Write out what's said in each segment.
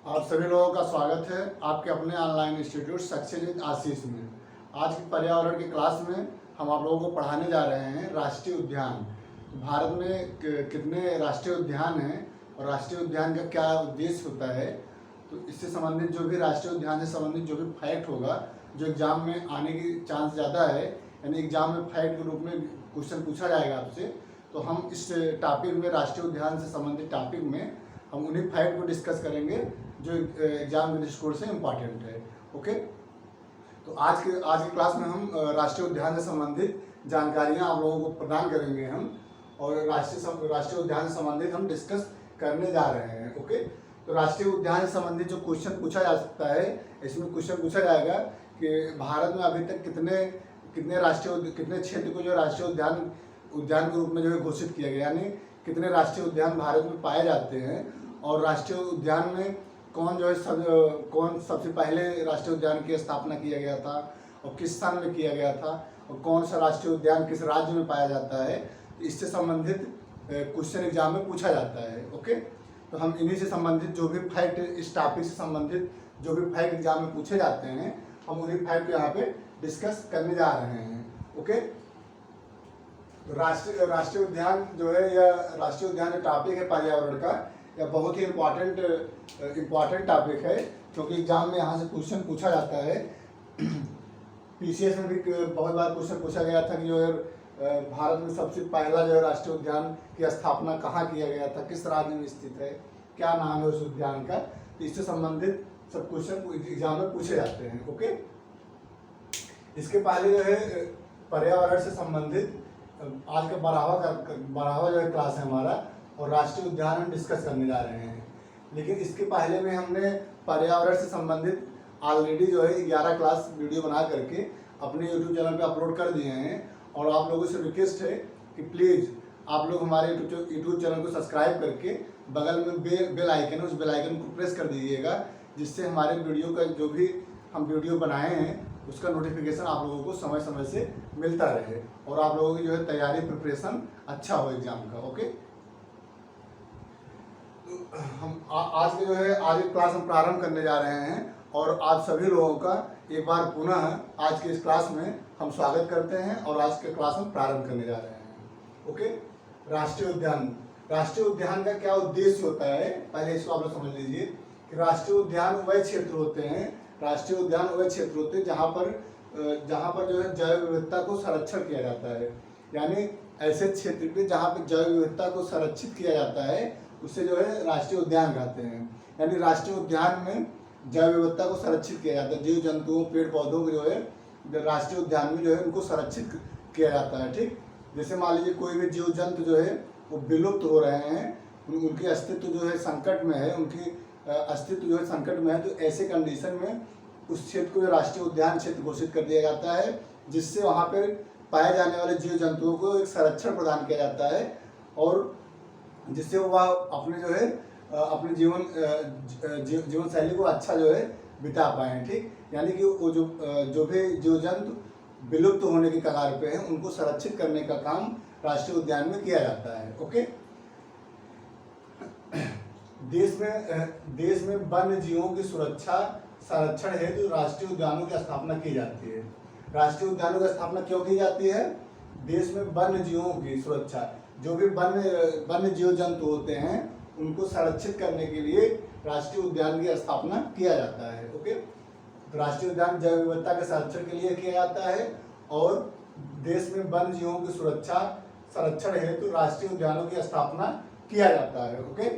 आप सभी लोगों का स्वागत है आपके अपने ऑनलाइन इंस्टीट्यूट सक्सेस विद आशीष में। आज की पर्यावरण की क्लास में हम आप लोगों को पढ़ाने जा रहे हैं राष्ट्रीय उद्यान। भारत में कितने राष्ट्रीय उद्यान हैं और राष्ट्रीय उद्यान का क्या उद्देश्य होता है, तो इससे संबंधित जो भी राष्ट्रीय उद्यान से संबंधित जो भी फैक्ट होगा, जो एग्जाम में आने की चांस ज़्यादा है, यानी एग्जाम में फैक्ट के रूप में क्वेश्चन पूछा जाएगा आपसे, तो हम इस टॉपिक में राष्ट्रीय उद्यान से संबंधित टॉपिक में हम उन्हीं फैक्ट को डिस्कस करेंगे जो एग्जाम के दृष्टिकोण से इम्पॉर्टेंट है। ओके, तो आज की क्लास में हम राष्ट्रीय उद्यान से संबंधित जानकारियां आप लोगों को प्रदान करेंगे हम, और राष्ट्रीय उद्यान से संबंधित हम डिस्कस करने जा रहे हैं। ओके, तो राष्ट्रीय उद्यान से संबंधित जो क्वेश्चन पूछा जा सकता है, इसमें क्वेश्चन पूछा जाएगा कि भारत में अभी तक कितने क्षेत्र को जो राष्ट्रीय उद्यान के रूप में जो है घोषित किया गया, यानी कितने राष्ट्रीय उद्यान भारत में पाए जाते हैं, और राष्ट्रीय उद्यान में कौन सबसे पहले राष्ट्रीय उद्यान की स्थापना किया गया था और किस साल में किया गया था, और कौन सा राष्ट्रीय उद्यान किस राज्य में पाया जाता है, इससे संबंधित क्वेश्चन एग्जाम में पूछा जाता है। ओके, तो हम इन्हीं से संबंधित जो भी फैक्ट, इस टॉपिक से संबंधित जो भी फैक्ट एग्जाम में पूछे जाते हैं, हम उन्हीं फैक्ट यहाँ पे डिस्कस करने जा रहे हैं। ओके, राष्ट्रीय उद्यान जो है, या राष्ट्रीय उद्यान का टॉपिक है पर्यावरण का, या बहुत ही इम्पॉर्टेंट टॉपिक है, क्योंकि एग्जाम में यहाँ से क्वेश्चन पूछा जाता है। पीसीएस में भी बहुत बार क्वेश्चन पूछा गया था कि जो है भारत में सबसे पहला जो है राष्ट्रीय उद्यान की स्थापना कहाँ किया गया था, किस राज्य में स्थित है, क्या नाम है उस उद्यान का, तो इससे संबंधित सब क्वेश्चन एग्जाम में पूछे जाते हैं। ओके, इसके पहले जो है पर्यावरण से संबंधित आज का बढ़ावा जो है क्लास है हमारा, और राष्ट्रीय उद्यान हम डिस्कस करने जा रहे हैं। लेकिन इसके पहले में हमने पर्यावरण से संबंधित ऑलरेडी जो है 11 क्लास वीडियो बना करके अपने यूट्यूब चैनल पे अपलोड कर दिए हैं, और आप लोगों से रिक्वेस्ट है कि प्लीज़ आप लोग हमारे यूट्यूब चैनल को सब्सक्राइब करके बगल में बेल आइकन है, उस बेल आइकन को प्रेस कर दीजिएगा, जिससे हमारे वीडियो का जो भी हम वीडियो बनाए हैं उसका नोटिफिकेशन आप लोगों को समय समय से मिलता रहे, और आप लोगों की जो है तैयारी प्रिपरेशन अच्छा हो एग्जाम का। ओके, तो हम आज के जो है आज की क्लास हम प्रारंभ करने जा रहे हैं, और आप सभी लोगों का एक बार पुनः आज के इस क्लास में हम स्वागत करते हैं, और आज के क्लास हम प्रारंभ करने जा रहे हैं। ओके, राष्ट्रीय उद्यान का क्या उद्देश्य होता है, पहले इसको आप लोग समझ लीजिए कि राष्ट्रीय उद्यान वह क्षेत्र होते हैं जहाँ पर जो है जैव विविधता को संरक्षण किया जाता है, यानी ऐसे क्षेत्र पे जहाँ पे जैव विविधता को संरक्षित किया जाता है उससे जो है राष्ट्रीय उद्यान कहते हैं। यानी राष्ट्रीय उद्यान में जैव विविधता को संरक्षित किया जाता है, जीव जंतुओं पेड़ पौधों को जो है राष्ट्रीय उद्यान में जो है उनको संरक्षित किया जाता है। ठीक, जैसे मान लीजिए कोई भी जीव जंतु जो है वो विलुप्त हो रहे हैं, उनके अस्तित्व जो है संकट में है, तो ऐसे कंडीशन में उस क्षेत्र को राष्ट्रीय उद्यान क्षेत्र घोषित कर दिया जाता है, जिससे वहाँ पर पाए जाने वाले जीव जंतुओं को एक संरक्षण प्रदान किया जाता है, और जिससे वह अपने जो है अपने जीवन शैली को अच्छा जो है बिता पाएँ। ठीक, यानी कि वो जो भी जीव जंतु विलुप्त होने की कगार पे हैं उनको संरक्षित करने का काम राष्ट्रीय उद्यान में किया जाता है। ओके, देश में वन्य जीवों की सुरक्षा संरक्षण हेतु राष्ट्रीय उद्यानों की स्थापना की जाती है। राष्ट्रीय उद्यानों की स्थापना क्यों की जाती है? देश में वन्य जीवों की सुरक्षा, जो भी वन्य जीव जंतु होते हैं उनको संरक्षित करने के लिए राष्ट्रीय उद्यान की स्थापना किया जाता है। ओके, तो राष्ट्रीय उद्यान जैव विविधता के संरक्षण के लिए किया जाता है, और देश में वन्य जीवों की सुरक्षा संरक्षण हेतु राष्ट्रीय उद्यानों की स्थापना किया जाता है। ओके,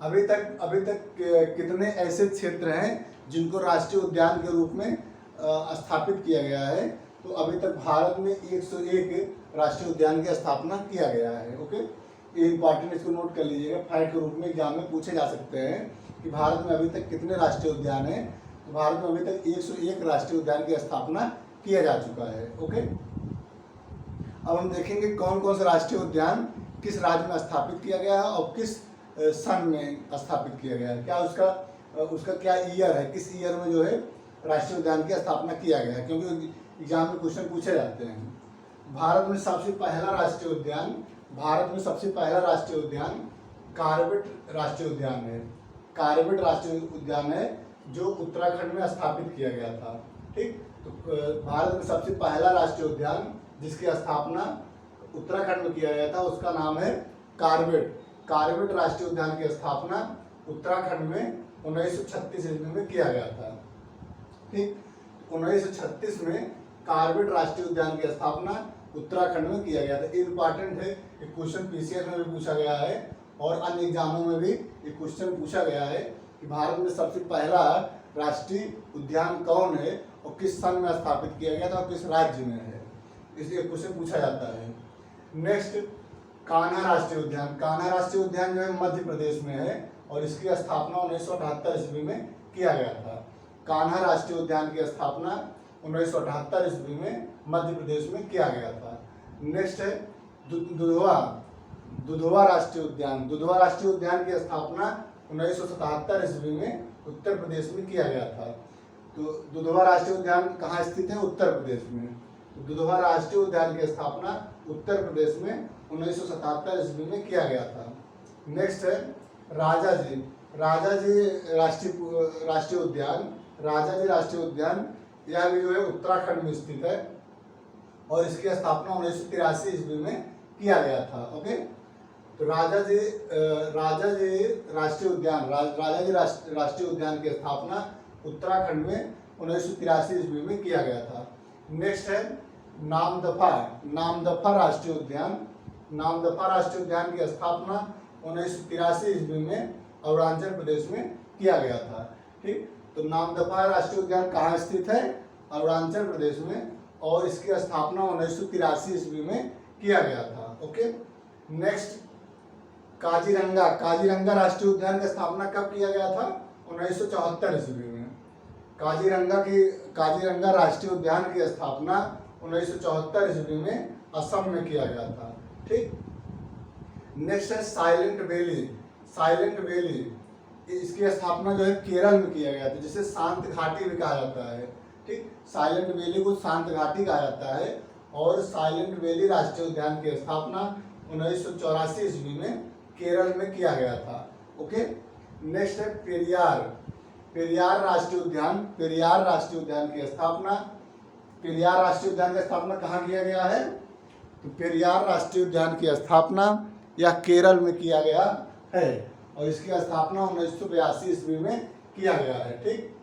अभी तक कितने ऐसे क्षेत्र हैं जिनको राष्ट्रीय उद्यान के रूप में स्थापित किया गया है? तो अभी तक भारत में 101 राष्ट्रीय उद्यान की स्थापना किया गया है। ओके, ये इंपॉर्टेंट, इसको नोट कर लीजिएगा, फैक्ट के रूप में एग्जाम में पूछे जा सकते हैं कि भारत में अभी तक कितने राष्ट्रीय उद्यान हैं। तो भारत में अभी तक 101 राष्ट्रीय उद्यान की स्थापना किया जा चुका है। ओके, अब हम देखेंगे कौन कौन से राष्ट्रीय उद्यान किस राज्य में स्थापित किया गया है और किस सन में स्थापित किया गया है, क्या उसका क्या ईयर है, किस ईयर में जो है राष्ट्रीय उद्यान की स्थापना किया गया है, क्योंकि एग्जाम में क्वेश्चन पूछे जाते हैं। भारत में सबसे पहला राष्ट्रीय उद्यान कार्बेट राष्ट्रीय उद्यान है। कार्बेट राष्ट्रीय उद्यान है जो उत्तराखंड में स्थापित किया गया था। ठीक, तो भारत में सबसे पहला राष्ट्रीय उद्यान जिसकी स्थापना उत्तराखंड में किया गया था उसका नाम है कार्बेट। कार्बेट राष्ट्रीय उद्यान की स्थापना उत्तराखंड में 1936 ईस्वी में किया गया था। ठीक, 1936 में कार्बेट राष्ट्रीय उद्यान की स्थापना उत्तराखंड में किया गया था। इम्पॉर्टेंट है, एक क्वेश्चन पीसीएस में भी पूछा गया है और अन्य एग्जामों में भी एक क्वेश्चन पूछा गया है कि भारत में सबसे पहला राष्ट्रीय उद्यान कौन है और किस सन में स्थापित किया गया था और किस राज्य में है, इसलिए क्वेश्चन पूछा जाता है। नेक्स्ट, कान्हा राष्ट्रीय उद्यान। कान्हा राष्ट्रीय उद्यान जो है मध्य प्रदेश में है और इसकी स्थापना 1978 ईस्वी में किया गया था। कान्हा राष्ट्रीय उद्यान की स्थापना 1978 ईस्वी में मध्य प्रदेश में किया गया था। नेक्स्ट है दुधवा राष्ट्रीय उद्यान। दुधवा राष्ट्रीय उद्यान की स्थापना 1977 ईस्वी में उत्तर प्रदेश में किया गया था। तो दुधवा राष्ट्रीय उद्यान कहाँ स्थित है? उत्तर प्रदेश में। तो दुधवा राष्ट्रीय उद्यान की स्थापना उत्तर प्रदेश में 1977 ईस्वी में किया गया था। नेक्स्ट है राजाजी राष्ट्रीय उद्यान। राजाजी राष्ट्रीय उद्यान यह भी जो है उत्तराखंड में स्थित है और इसकी स्थापना 1983 ईस्वी में किया गया था। ओके, तो राजाजी राष्ट्रीय उद्यान राष्ट्रीय उद्यान की स्थापना उत्तराखंड में 1983 ईस्वी में किया गया था। नेक्स्ट है नामदफा राष्ट्रीय उद्यान। नामदफा राष्ट्रीय उद्यान की स्थापना 1983 ईस्वी में अरुणाचल प्रदेश में किया गया था। ठीक, तो नामदफा राष्ट्रीय उद्यान कहाँ स्थित है? अरुणाचल प्रदेश में और इसकी स्थापना 1983 ईस्वी में किया गया था। ओके, नेक्स्ट काजीरंगा राष्ट्रीय उद्यान की स्थापना कब किया गया था? 1974 ईस्वी में। काजीरंगा राष्ट्रीय उद्यान की स्थापना 1974 ईस्वी में असम में किया गया था। ठीक, नेक्स्ट है साइलेंट वैली। इसकी स्थापना जो है केरल में किया गया था, जिसे शांत घाटी भी कहा जाता है। ठीक, साइलेंट वैली को शांत घाटी कहा जाता है और साइलेंट वैली राष्ट्रीय उद्यान की स्थापना 1984 ईस्वी में केरल में किया गया था। ओके, नेक्स्ट है पेरियार राष्ट्रीय उद्यान की स्थापना कहाँ किया गया है? तो पेरियार राष्ट्रीय उद्यान की स्थापना यह केरल में किया गया है और इसकी स्थापना 1982 ईस्वी में किया गया है। ठीक,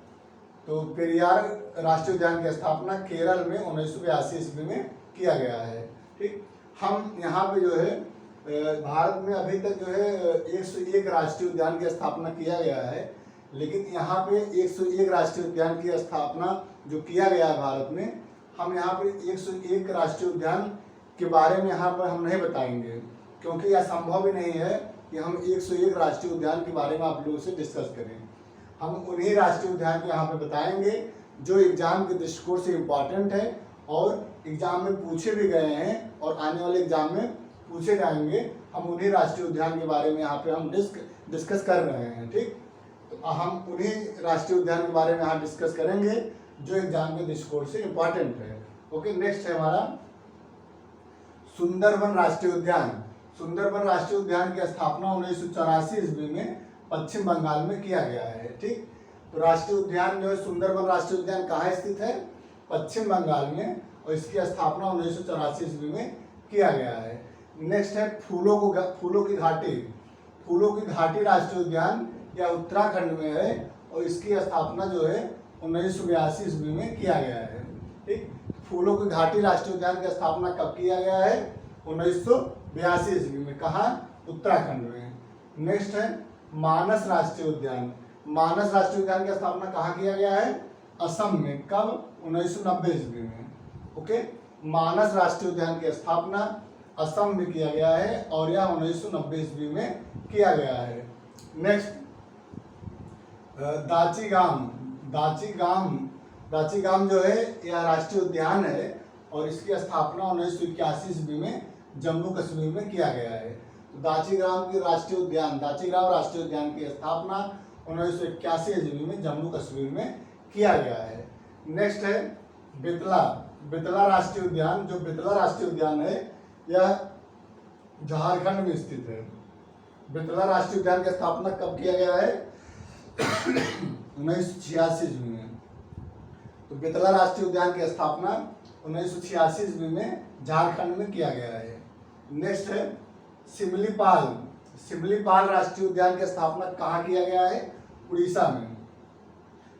तो पेरियार राष्ट्रीय उद्यान की स्थापना केरल में 1982 ईस्वी में किया गया है। ठीक, हम यहाँ पे जो है भारत में अभी तक जो है 101 राष्ट्रीय उद्यान की स्थापना किया गया है, लेकिन यहाँ पे 101 राष्ट्रीय उद्यान की स्थापना जो किया गया है भारत में, हम यहाँ पे 101 राष्ट्रीय उद्यान के बारे में यहाँ पर हम नहीं बताएंगे, क्योंकि यह संभव ही नहीं है कि हम 101 राष्ट्रीय उद्यान के बारे में आप लोगों से डिस्कस करें। हम उन्हीं राष्ट्रीय उद्यान को यहाँ पे बताएंगे जो एग्जाम के दृष्टिकोण से इम्पॉर्टेंट है और एग्जाम में पूछे भी गए हैं और आने वाले एग्जाम में पूछे जाएंगे। हम उन्हीं राष्ट्रीय उद्यान के बारे में यहाँ पे हम डिस्कस कर रहे हैं। ठीक, तो हम उन्हीं राष्ट्रीय उद्यान के बारे में यहाँ डिस्कस करेंगे जो एग्जाम के दृष्टिकोण से इम्पॉर्टेंट है। ओके, नेक्स्ट है हमारा सुंदरबन राष्ट्रीय उद्यान। सुंदरबन राष्ट्रीय उद्यान की स्थापना 1984 ईस्वी में पश्चिम बंगाल में किया गया है। ठीक, तो राष्ट्रीय उद्यान जो है सुंदरबन राष्ट्रीय उद्यान कहाँ स्थित है? पश्चिम बंगाल में और इसकी स्थापना 1984 ईस्वी में किया गया है। नेक्स्ट है फूलों की घाटी राष्ट्रीय उद्यान यह उत्तराखंड में है और इसकी स्थापना जो है 1982 ईस्वी में किया गया है। ठीक, फूलों की घाटी राष्ट्रीय उद्यान की स्थापना कब किया गया है? 1982 ईस्वी में। कहाँ? उत्तराखंड में। नेक्स्ट है मानस राष्ट्रीय उद्यान। मानस राष्ट्रीय उद्यान की स्थापना कहाँ किया गया है? असम में। कब? 1990 ईस्वी में। ओके, मानस राष्ट्रीय उद्यान की स्थापना असम में किया गया है और यह 1990 ईस्वी में किया गया है। नेक्स्ट दाचीगाम जो है यह राष्ट्रीय उद्यान है और इसकी स्थापना 1981 ईस्वी में जम्मू कश्मीर में किया गया है। तो दाचीगाम राष्ट्रीय उद्यान की स्थापना 1981 ईस्वी में जम्मू कश्मीर में किया गया है। नेक्स्ट है बेतला राष्ट्रीय उद्यान। जो बेतला राष्ट्रीय उद्यान है यह झारखंड में स्थित है। बेतला राष्ट्रीय उद्यान की स्थापना कब किया गया है? 1986 ईस्वी में। तो बेतला राष्ट्रीय उद्यान की स्थापना 1986 ईस्वी में झारखंड में किया गया है। नेक्स्ट है सिमलीपाल। सिमलीपाल राष्ट्रीय उद्यान की स्थापना कहाँ किया गया है? उड़ीसा में।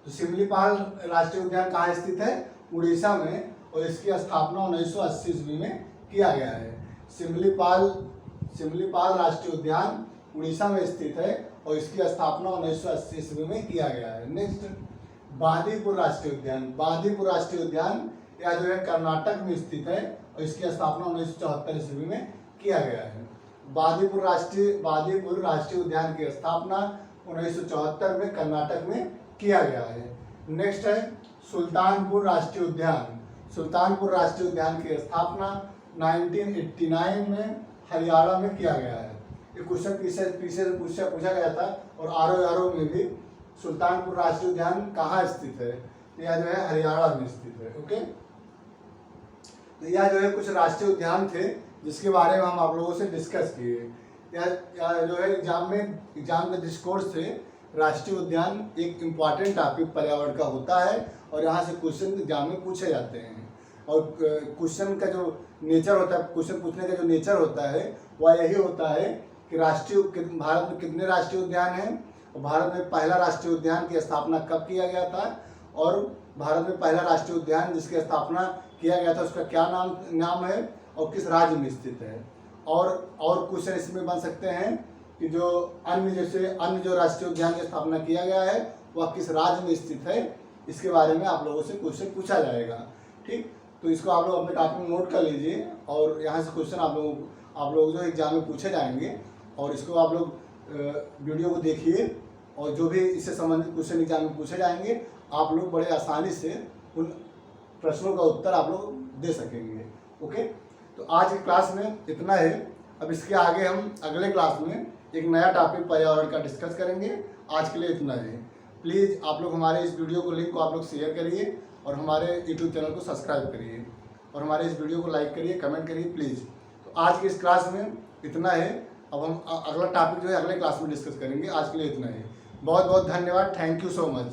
तो सिमलीपाल राष्ट्रीय उद्यान कहाँ स्थित है? उड़ीसा में, और इसकी स्थापना 1980 ईस्वी में किया गया है। सिमलीपाल राष्ट्रीय उद्यान उड़ीसा में स्थित है और इसकी स्थापना 1980 ईस्वी में किया गया है। नेक्स्ट बांदीपुर राष्ट्रीय उद्यान। बांदीपुर राष्ट्रीय उद्यान यह जो है कर्नाटक में स्थित है और इसकी स्थापना 1974 ईस्वी में किया गया है। बांदीपुर राष्ट्रीय उद्यान की स्थापना 1974 में कर्नाटक में किया गया है। नेक्स्ट है सुल्तानपुर राष्ट्रीय उद्यान। सुल्तानपुर राष्ट्रीय उद्यान की स्थापना 1989 में हरियाणा में किया गया है। ये क्वेश्चन पीछे पूछा गया था, और आरओ में भी सुल्तानपुर राष्ट्रीय उद्यान कहाँ स्थित है? यह जो है हरियाणा में स्थित है। ओके, तो यह जो है कुछ राष्ट्रीय उद्यान थे जिसके बारे में हम आप लोगों से डिस्कस किए। यह जो है एग्जाम के डिस्कोर्स थे। राष्ट्रीय उद्यान एक इम्पॉर्टेंट टॉपिक पर्यावरण का होता है और यहाँ से क्वेश्चन एग्जाम में पूछे जाते हैं। और क्वेश्चन का जो नेचर होता है, क्वेश्चन पूछने का जो नेचर होता है वह यही होता है कि भारत में कितने राष्ट्रीय उद्यान हैं, और भारत में पहला राष्ट्रीय उद्यान की स्थापना कब किया गया था, और भारत में पहला राष्ट्रीय उद्यान जिसकी स्थापना किया गया था उसका क्या नाम है और किस राज्य में स्थित है। और क्वेश्चन इसमें बन सकते हैं कि जो अन्य जो राष्ट्रीय उद्यान की स्थापना किया गया है वह किस राज्य में स्थित है, इसके बारे में आप लोगों से क्वेश्चन पूछा जाएगा। ठीक, तो इसको आप लोग अपने कॉपी में नोट कर लीजिए, और यहाँ से क्वेश्चन आप लोग जो एग्जाम में पूछे जाएंगे, और इसको आप लोग वीडियो को देखिए, और जो भी इससे संबंधित क्वेश्चन एग्जाम में पूछे जाएंगे आप लोग बड़े आसानी से उन प्रश्नों का उत्तर आप लोग दे सकेंगे। ओके, तो आज की क्लास में इतना है। अब इसके आगे हम अगले क्लास में एक नया टॉपिक पर्यावरण का डिस्कस करेंगे। आज के लिए इतना है। प्लीज़ आप लोग हमारे इस वीडियो को लिंक को आप लोग शेयर करिए, और हमारे यूट्यूब चैनल को सब्सक्राइब करिए, और हमारे इस वीडियो को लाइक करिए, कमेंट करिए प्लीज़। तो आज की इस क्लास में इतना है। अब हम अगला टॉपिक जो है अगले क्लास में डिस्कस करेंगे। आज के लिए इतना है। बहुत बहुत धन्यवाद। Thank you so much.